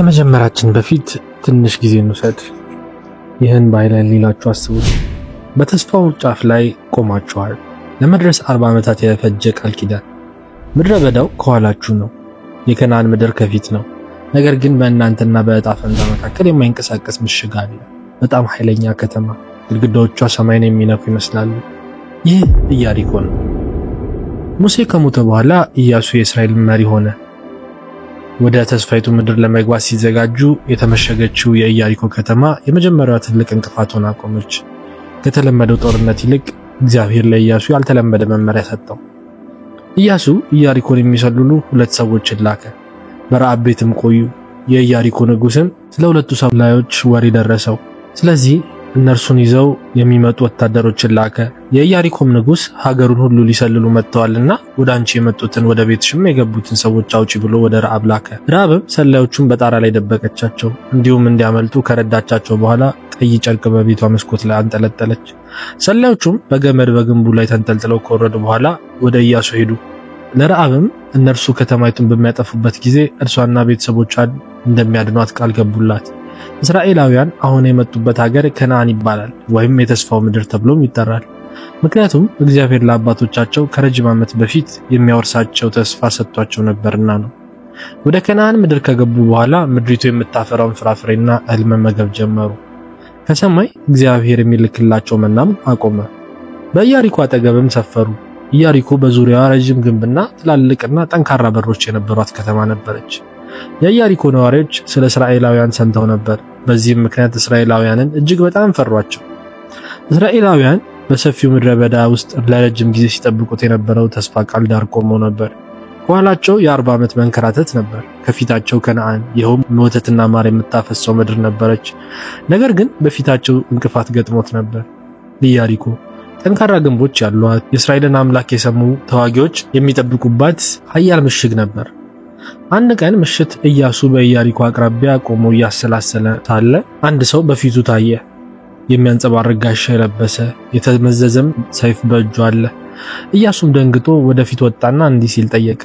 ከመጀመራችን በፊት ትንሽ ጊዜ እንውሰድ። ይህን ባይለን ሊላችሁ አስቡት። በተስፋው ጫፍ ላይ ቆማችኋል። ለመድረስ 40 ዓመታት የፈጀ ቃል ኪዳን። ምድረ በዳው ከኋላችሁ ነው። የከናን ምድር ከፊት ነው። ነገር ግን በእናንተና በዕጣ ፈንታ መካከል የማይንቀሳቀስ ምሽግ አለ። በጣም ኃይለኛ ከተማ፣ ግድግዳዎቿ ሰማይን የሚነኩ ይመስላሉ። ይህ ኢያሪኮ ነው። ሙሴ ከሞተ በኋላ ኢያሱ የእስራኤል መሪ ሆነ። ወደ ተስፋይቱ ምድር ለመግባት ሲዘጋጁ የተመሸገችው የኢያሪኮ ከተማ የመጀመሪያዋ ትልቅ እንቅፋት ሆና ቆመች። ከተለመደው ጦርነት ይልቅ እግዚአብሔር ለኢያሱ ያልተለመደ መመሪያ ሰጠው። ኢያሱ ኢያሪኮን የሚሰልሉ 2 ሰዎችን ላከ። በረዓብ ቤትም ቆዩ። የኢያሪኮ ንጉስም ስለ 2 ሰላዮች ወሬ ደረሰው። ስለዚህ እነርሱን ይዘው የሚመጡ ወታደሮችን ላከ። የኢያሪኮም ንጉስ ሀገሩን ሁሉ ሊሰልሉ መጥተዋልና ወደ አንቺ የመጡትን ወደ ቤትሽም የገቡትን ሰዎች አውጪ ብሎ ወደ ረዓብ ላከ። ረዓብም ሰላዮቹን በጣራ ላይ ደበቀቻቸው። እንዲሁም እንዲያመልጡ ከረዳቻቸው በኋላ ቀይ ጨርቅ በቤቷ መስኮት ላይ አንጠለጠለች። ሰላዮቹም በገመድ በግንቡ ላይ ተንጠልጥለው ከወረዱ በኋላ ወደ ኢያሱ ሄዱ። ለረዓብም እነርሱ ከተማይቱን በሚያጠፉበት ጊዜ እርሷና ቤተሰቦቿን እንደሚያድኗት ቃል ገቡላት። እስራኤላውያን አሁን የመጡበት ሀገር ከነዓን ይባላል ወይም የተስፋው ምድር ተብሎም ይጠራል። ምክንያቱም እግዚአብሔር ለአባቶቻቸው ከረጅም ዓመት በፊት የሚያወርሳቸው ተስፋ ሰጥቷቸው ነበርና ነው። ወደ ከነዓን ምድር ከገቡ በኋላ ምድሪቱ የምታፈራውን ፍራፍሬና እህል መመገብ ጀመሩ። ከሰማይ እግዚአብሔር የሚልክላቸው መናም አቆመ። በኢያሪኮ አጠገብም ሰፈሩ። ኢያሪኮ በዙሪያዋ ረጅም ግንብና ትላልቅና ጠንካራ በሮች የነበሯት ከተማ ነበረች። የኢያሪኮ ነዋሪዎች ስለ እስራኤላውያን ሰምተው ነበር። በዚህም ምክንያት እስራኤላውያንን እጅግ በጣም ፈሯቸው። እስራኤላውያን በሰፊው ምድረ በዳ ውስጥ ለረጅም ጊዜ ሲጠብቁት የነበረው ተስፋ ቃል ዳር ቆመው ነበር። ከኋላቸው የ40 ዓመት መንከራተት ነበር። ከፊታቸው ከነዓን ይኸውም ወተትና ማር የምታፈሰው ምድር ነበረች። ነገር ግን በፊታቸው እንቅፋት ገጥሞት ነበር። ኢያሪኮ ጠንካራ ግንቦች ያሏት፣ የእስራኤልን አምላክ የሰሙ ተዋጊዎች የሚጠብቁባት ኃያል ምሽግ ነበር። አንድ ቀን ምሽት ኢያሱ በኢያሪኮ አቅራቢያ ቆሞ እያሰላሰለ ሳለ አንድ ሰው በፊቱ ታየ። የሚያንጸባርቅ ጋሻ የለበሰ የተመዘዘም ሰይፍ በእጁ አለ። ኢያሱም ደንግጦ ወደፊት ወጣና እንዲህ ሲል ጠየቀ፣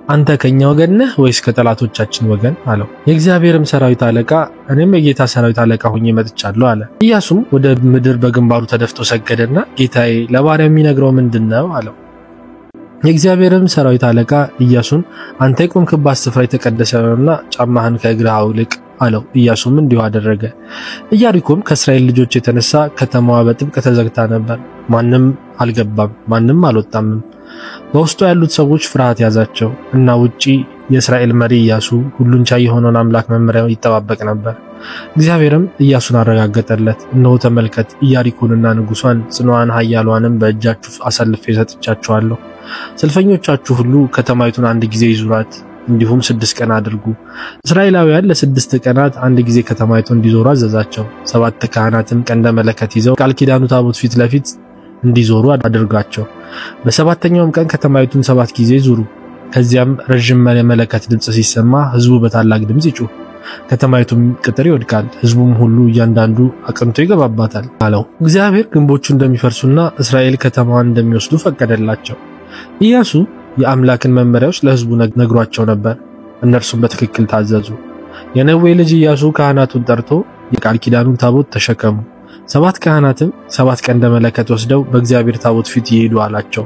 አንተ ከኛ ወገን ነህ ወይስ ከጠላቶቻችን ወገን አለው። የእግዚአብሔርም ሰራዊት አለቃ እኔም የጌታ ሰራዊት አለቃ ሆኜ መጥቻለሁ አለ። ኢያሱም ወደ ምድር በግንባሩ ተደፍቶ ሰገደና ጌታዬ ለባሪያው የሚነግረው ምንድነው አለው። የእግዚአብሔርም ሰራዊት አለቃ ኢያሱን አንተ የቆምክባት ስፍራ የተቀደሰ ነውና ጫማህን ከእግርህ አውልቅ አለው። ኢያሱም እንዲሁ አደረገ። ኢያሪኮም ከእስራኤል ልጆች የተነሳ ከተማዋ በጥብቅ ተዘግታ ነበር። ማንም አልገባም፣ ማንም አልወጣም። በውስጡ ያሉት ሰዎች ፍርሃት ያዛቸው እና ውጪ የእስራኤል መሪ ኢያሱ ሁሉን ቻይ የሆነውን አምላክ መመሪያ ይጠባበቅ ነበር። እግዚአብሔርም ኢያሱን አረጋገጠለት፣ እነሆ ተመልከት፣ ኢያሪኮንና ንጉሷን ጽኑዓን ኃያሏንም በእጃችሁ አሳልፌ ሰጥቻችኋለሁ። ሰልፈኞቻችሁ ሁሉ ከተማይቱን አንድ ጊዜ ይዙራት፣ እንዲሁም 6 ቀን አድርጉ። እስራኤላውያን ለ6 ቀናት አንድ ጊዜ ከተማይቱን እንዲዞሩ አዘዛቸው። 7 ካህናትም ቀንደ መለከት ይዘው ቃል ኪዳኑ ታቦት ፊት ለፊት እንዲዞሩ አድርጋቸው። በ7ኛውም ቀን ከተማይቱን 7 ጊዜ ዙሩ። ከዚያም ረጅም የመለከት ድምጽ ሲሰማ ሕዝቡ በታላቅ ድምጽ ይጩህ፣ ከተማይቱም ቅጥር ይወድቃል፣ ሕዝቡም ሁሉ እያንዳንዱ አቅንቶ ይገባባታል አለው። እግዚአብሔር ግንቦቹ እንደሚፈርሱና እስራኤል ከተማዋን እንደሚወስዱ ፈቀደላቸው። ኢያሱ የአምላክን መመሪያዎች ለሕዝቡ ነግሯቸው ነበር። እነርሱም በትክክል ታዘዙ። የነዌ ልጅ ኢያሱ ካህናቱን ጠርቶ የቃል ኪዳኑን ታቦት ተሸከሙ። 7 ካህናትም 7 ቀንደ መለከት ወስደው በእግዚአብሔር ታቦት ፊት ይሄዱ አላቸው።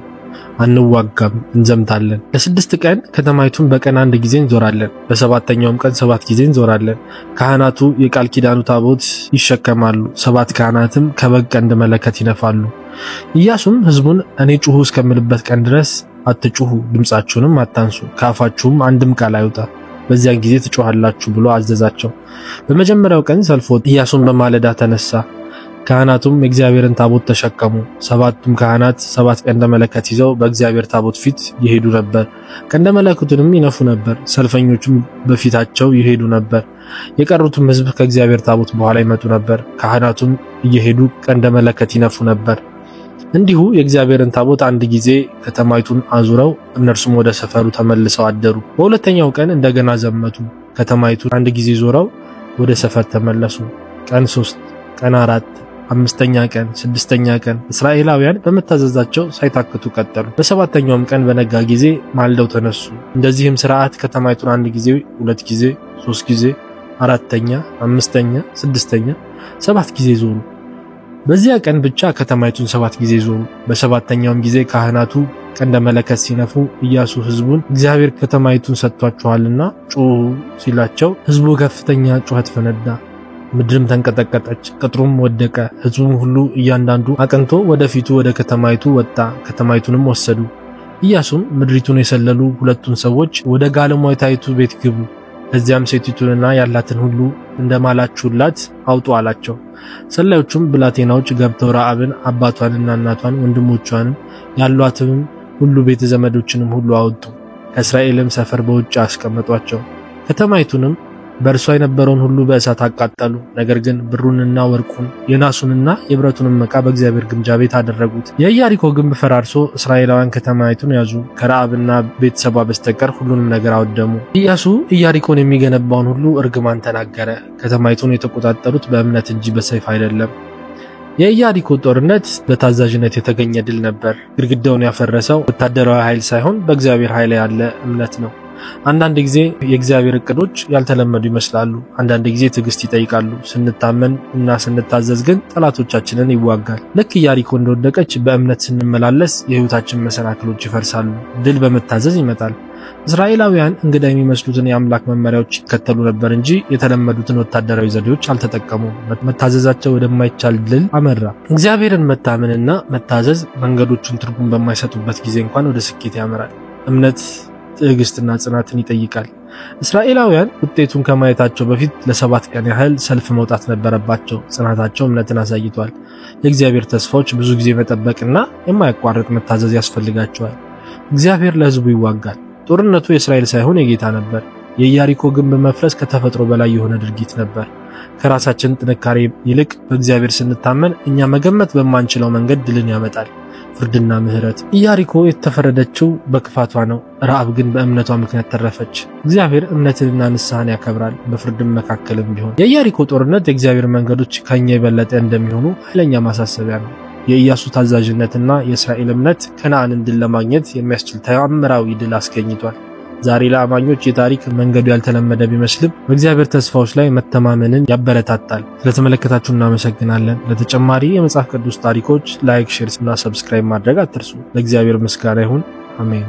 አንዋጋም፣ እንዘምታለን። ለ6 ቀን ከተማይቱን በቀን 1 ጊዜ እንዞራለን፣ በ7ኛውም ቀን 7 ጊዜ እንዞራለን። ካህናቱ የቃል ኪዳኑ ታቦት ይሸከማሉ። 7 ካህናትም ከበግ ቀንደ መለከት ይነፋሉ። ኢያሱም ሕዝቡን እኔ ጩሁ እስከምልበት ቀን ድረስ አትጩሁ፣ ድምጻችሁንም አታንሱ፣ ከአፋችሁም አንድም ቃል አይውጣ፣ በዚያን ጊዜ ትጮሃላችሁ ብሎ አዘዛቸው። በመጀመሪያው ቀን ሰልፍ ወጡ። ኢያሱም በማለዳ ተነሳ። ካህናቱም የእግዚአብሔርን ታቦት ተሸከሙ። 7ቱም ካህናት 7 ቀንደ መለከት ይዘው በእግዚአብሔር ታቦት ፊት ይሄዱ ነበር። ቀንደ መለከቱንም ይነፉ ነበር። ሰልፈኞቹም በፊታቸው ይሄዱ ነበር። የቀሩትም ሕዝብ ከእግዚአብሔር ታቦት በኋላ ይመጡ ነበር። ካህናቱም እየሄዱ ቀንደ መለከት ይነፉ ነበር። እንዲሁ የእግዚአብሔርን ታቦት አንድ ጊዜ ከተማይቱን አዙረው እነርሱም ወደ ሰፈሩ ተመልሰው አደሩ። በሁለተኛው ቀን እንደገና ዘመቱ። ከተማይቱን አንድ ጊዜ ዞረው ወደ ሰፈር ተመለሱ። ቀን 3፣ ቀን 4፣ 5ኛ ቀን፣ 6ኛ ቀን እስራኤላውያን በመታዘዛቸው ሳይታክቱ ቀጠሉ። በ7ኛውም ቀን በነጋ ጊዜ ማልደው ተነሱ። እንደዚህም ሥርዓት ከተማይቱን አንድ ጊዜ፣ 2 ጊዜ፣ 3 ጊዜ አራተኛ፣ አምስተኛ፣ ስድስተኛ 7 ጊዜ ዞሩ። በዚያ ቀን ብቻ ከተማይቱን 7 ጊዜ ዞሩ። በሰባተኛውም ጊዜ ካህናቱ ቀንደ መለከት ሲነፉ ኢያሱ ሕዝቡን እግዚአብሔር ከተማይቱን ሰጥቷቸዋልና ጩኹ ሲላቸው ሕዝቡ ከፍተኛ ጩኸት ፈነዳ። ምድርም ተንቀጠቀጠች፣ ቅጥሩም ወደቀ። ሕዝቡም ሁሉ እያንዳንዱ አቅንቶ ወደፊቱ ወደ ከተማይቱ ወጣ፣ ከተማይቱንም ወሰዱ። ኢያሱም ምድሪቱን የሰለሉ 2ቱን ሰዎች ወደ ጋለሞታይቱ ቤት ግቡ፣ እዚያም ሴቲቱንና ያላትን ሁሉ እንደማላችሁላት አውጡ አላቸው። ሰላዮቹም ብላቴናዎች ገብተው ረዓብን አባቷንና እናቷን ወንድሞቿንም ያሏትም ሁሉ ቤተ ዘመዶችንም ሁሉ አወጡ። ከእስራኤልም ሰፈር በውጭ አስቀመጧቸው። ከተማይቱንም በእርሷ የነበረውን ሁሉ በእሳት አቃጠሉ። ነገር ግን ብሩንና ወርቁን የናሱንና የብረቱንም ዕቃ በእግዚአብሔር ግምጃ ቤት አደረጉት። የኢያሪኮ ግንብ ፈራርሶ እስራኤላውያን ከተማይቱን ያዙ። ከረዓብና ቤተሰቧ በስተቀር ሁሉንም ነገር አወደሙ። ኢያሱ ኢያሪኮን የሚገነባውን ሁሉ እርግማን ተናገረ። ከተማይቱን የተቆጣጠሩት በእምነት እንጂ በሰይፍ አይደለም። የኢያሪኮ ጦርነት በታዛዥነት የተገኘ ድል ነበር። ግድግዳውን ያፈረሰው ወታደራዊ ኃይል ሳይሆን በእግዚአብሔር ኃይል ያለ እምነት ነው። አንዳንድ ጊዜ የእግዚአብሔር እቅዶች ያልተለመዱ ይመስላሉ። አንዳንድ ጊዜ ትዕግስት ይጠይቃሉ። ስንታመን እና ስንታዘዝ ግን ጠላቶቻችንን ይዋጋል። ልክ ኢያሪኮ እንደወደቀች በእምነት ስንመላለስ የሕይወታችን መሰናክሎች ይፈርሳሉ። ድል በመታዘዝ ይመጣል። እስራኤላውያን እንግዳ የሚመስሉትን የአምላክ መመሪያዎች ይከተሉ ነበር እንጂ የተለመዱትን ወታደራዊ ዘዴዎች አልተጠቀሙም። መታዘዛቸው ወደማይቻል ድል አመራ። እግዚአብሔርን መታመንና መታዘዝ መንገዶቹን ትርጉም በማይሰጡበት ጊዜ እንኳን ወደ ስኬት ያመራል። እምነት ትዕግስትና ጽናትን ይጠይቃል። እስራኤላውያን ውጤቱን ከማየታቸው በፊት ለ7 ቀን ያህል ሰልፍ መውጣት ነበረባቸው። ጽናታቸው እምነትን አሳይቷል። የእግዚአብሔር ተስፋዎች ብዙ ጊዜ መጠበቅና የማያቋርጥ መታዘዝ ያስፈልጋቸዋል። እግዚአብሔር ለሕዝቡ ይዋጋል። ጦርነቱ የእስራኤል ሳይሆን የጌታ ነበር። የኢያሪኮ ግንብ መፍረስ ከተፈጥሮ በላይ የሆነ ድርጊት ነበር። ከራሳችን ጥንካሬ ይልቅ በእግዚአብሔር ስንታመን እኛ መገመት በማንችለው መንገድ ድልን ያመጣል። ፍርድና ምህረት። ኢያሪኮ የተፈረደችው በክፋቷ ነው። ረዓብ ግን በእምነቷ ምክንያት ተረፈች። እግዚአብሔር እምነትንና ንስሐን ያከብራል፣ በፍርድም መካከልም ቢሆን። የኢያሪኮ ጦርነት የእግዚአብሔር መንገዶች ከኛ የበለጠ እንደሚሆኑ ኃይለኛ ማሳሰቢያ ነው። የኢያሱ ታዛዥነትና የእስራኤል እምነት ከነዓንን ድል ለማግኘት የሚያስችል ተአምራዊ ድል አስገኝቷል። ዛሬ ለአማኞች የታሪክ መንገዱ ያልተለመደ ቢመስልም በእግዚአብሔር ተስፋዎች ላይ መተማመንን ያበረታታል። ስለተመለከታችሁ እናመሰግናለን። ለተጨማሪ የመጽሐፍ ቅዱስ ታሪኮች ላይክ፣ ሼር እና ሰብስክራይብ ማድረግ አትርሱ። ለእግዚአብሔር ምስጋና ይሁን። አሜን።